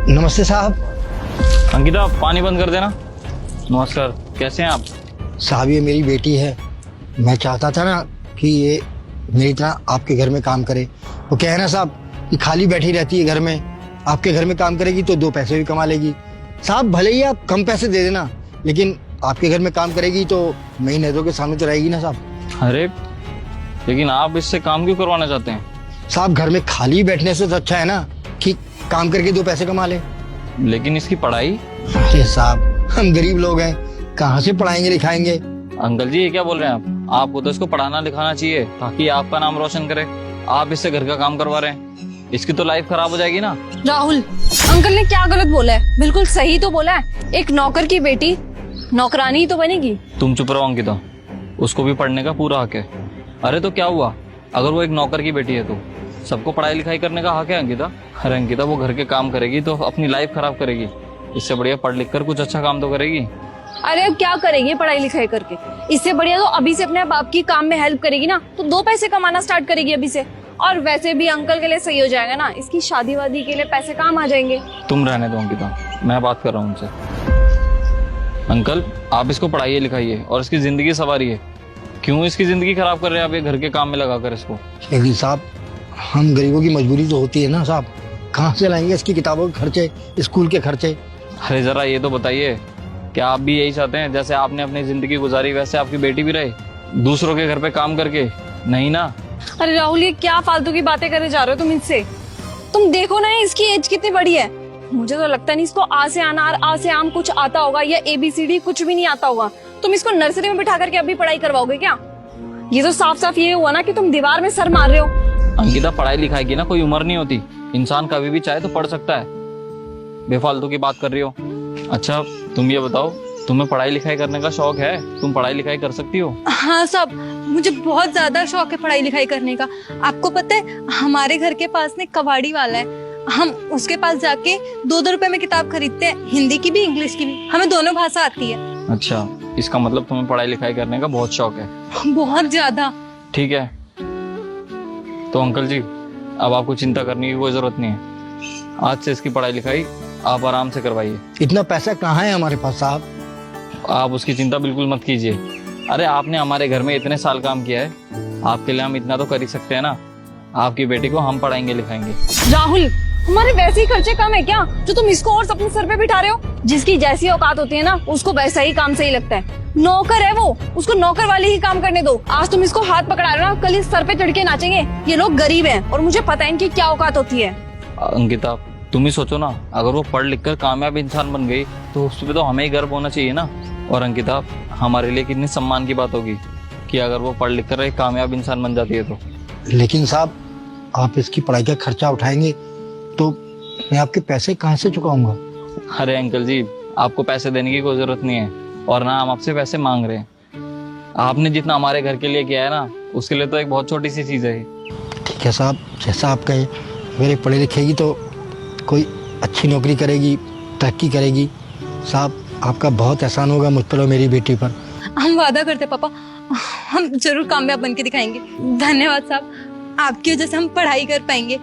नमस्ते साहब। अंकिता पानी बंद कर देना। नमस्कार, कैसे हैं आप? साहब ये मेरी बेटी है। मैं चाहता था ना कि ये मेरी तरह आपके घर में काम करे। वो क्या है ना साहब कि खाली बैठी रहती है घर में, आपके घर में काम करेगी तो 2 पैसे भी कमा लेगी। साहब भले ही आप कम पैसे दे देना, लेकिन आपके घर में काम करेगी तो मेरी नजरों के सामने तो रहेगी ना साहब। अरे लेकिन आप इससे काम क्यों करवाना चाहते हैं? साहब घर में खाली बैठने से तो अच्छा है ना कि काम करके 2 पैसे कमा ले। लेकिन इसकी पढ़ाई? अरे साहब हम गरीब लोग हैं, कहाँ से पढ़ाएंगे लिखाएंगे। अंकल जी ये क्या बोल रहे हैं आप? आपको तो इसको पढ़ाना लिखाना चाहिए ताकि आपका नाम रोशन करे। आप इससे घर का काम करवा रहे हैं, इसकी तो लाइफ खराब हो जाएगी ना। राहुल, अंकल ने क्या गलत बोला है? बिल्कुल सही तो बोला है। एक नौकर की बेटी नौकरानी ही तो बनेगी। तुम चुप रहो अंकिता, उसको भी पढ़ने का पूरा हक है। अरे तो क्या हुआ, अगर वो एक नौकर की बेटी है तो सबको पढ़ाई लिखाई करने का हक है अंकिता। अरे अंकिता वो घर के काम करेगी तो अपनी लाइफ खराब करेगी, इससे बढ़िया पढ़ लिख कर कुछ अच्छा काम तो करेगी। अरे अब क्या करेगी पढ़ाई लिखाई करके? इससे बढ़िया तो अभी से अपने बाप की काम में हेल्प करेगी ना, तो 2 पैसे कमाना स्टार्ट करेगी अभी से। और वैसे भी अंकल के लिए सही हो जाएगा ना, इसकी शादी वादी के लिए पैसे काम आ जाएंगे। तुम रहने दो अंकिता, मैं बात कर रहा हूँ उनसे। अंकल आप इसको पढ़ाइए लिखाइए और इसकी जिंदगी संवारिए। क्यों इसकी जिंदगी खराब कर रहे हैं आप ये घर के काम में लगाकर इसको? लेकिन साहब हम गरीबों की मजबूरी तो होती है ना साहब, कहाँ से लाएंगे इसकी किताबों के खर्चे, स्कूल के खर्चे। अरे जरा ये तो बताइए, क्या आप भी यही चाहते हैं जैसे आपने अपनी जिंदगी गुजारी वैसे आपकी बेटी भी रहे, दूसरों के घर पे काम करके? नहीं ना। अरे राहुल, ये क्या फालतू की बातें करे जा रहे हो तुम इनसे? तुम देखो ना इसकी एज कितनी बड़ी है। मुझे तो लगता नहीं इसको आ से अनार आ से आम कुछ आता होगा, या ABCD कुछ भी नहीं आता होगा। तुम इसको नर्सरी में बिठा करके अभी पढ़ाई करवाओगे क्या? ये तो साफ साफ ये हुआ ना कि तुम दीवार में सर मार रहे हो। अंकिता पढ़ाई लिखाई की ना कोई उम्र नहीं होती, इंसान कभी भी चाहे तो पढ़ सकता है। बेफालतू की बात कर रही हो। अच्छा तुम ये बताओ, तुम्हें पढ़ाई लिखाई करने का शौक है? तुम पढ़ाई लिखाई कर सकती हो? हाँ साहब, मुझे बहुत ज्यादा शौक है पढ़ाई लिखाई करने का। आपको पता है हमारे घर के पास में कबाड़ी वाला है, हम उसके पास जाके 2-2 रुपए में किताब खरीदते हैं, हिंदी की भी इंग्लिश की भी। हमें दोनों भाषा आती है। अच्छा इसका मतलब तुम्हें पढ़ाई लिखाई करने का बहुत शौक है। बहुत ज्यादा। ठीक है तो अंकल जी अब आपको चिंता करने की कोई जरूरत नहीं है। आज से इसकी पढ़ाई लिखाई आप आराम से करवाइए। इतना पैसा कहाँ है हमारे पास साहब। आप उसकी चिंता बिल्कुल मत कीजिए। अरे आपने हमारे घर में इतने साल काम किया है, आपके लिए हम इतना तो कर ही सकते हैं ना। आपकी बेटी को हम पढ़ाएंगे लिखाएंगे। राहुल, हमारे वैसे ही खर्चे कम है क्या जो तुम इसको और अपने सर पे बिठा रहे हो? जिसकी जैसी औकात होती है ना उसको वैसा ही काम सही लगता है। नौकर है वो, उसको नौकर वाले ही काम करने दो। आज तुम इसको हाथ पकड़ा रहे हो ना, कल इस सर पे चढ़ के नाचेंगे। ये लोग गरीब हैं और मुझे पता है इनकी क्या औकात होती है। अंकिता तुम ही सोचो ना, अगर वो पढ़ लिख कर कामयाब इंसान बन गई तो उस पर तो हमें ही गर्व होना चाहिए ना। और अंकिता हमारे लिए कितनी सम्मान की बात होगी कि अगर वो पढ़ लिख कर एक कामयाब इंसान बन जाती है तो। लेकिन साहब आप इसकी पढ़ाई का खर्चा उठाएंगे तो मैं आपके पैसे कहाँ से चुकाऊंगा। अरे अंकल जी आपको पैसे देने की कोई जरूरत नहीं है, और ना हम आपसे पैसे मांग रहे हैं। आपने जितना हमारे घर के लिए किया है ना, उसके लिए तो एक बहुत छोटी सी चीज है। ठीक है साहब, जैसा आप कहे। अगर ये पढ़े लिखेगी तो कोई अच्छी नौकरी करेगी, तरक्की करेगी। साहब आपका बहुत एहसान होगा मुझ पर और मेरी बेटी पर। हम वादा करते पापा, हम जरूर कामयाब बन के दिखाएंगे। धन्यवाद साहब, आपकी वजह से हम पढ़ाई कर पाएंगे।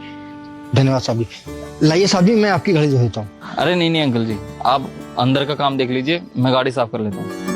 धन्यवाद साहब जी। लाइए साहब जी, मैं आपकी घड़ी धो देता हूँ। अरे नहीं नहीं अंकल जी, आप अंदर का काम देख लीजिए, मैं गाड़ी साफ कर लेता हूँ।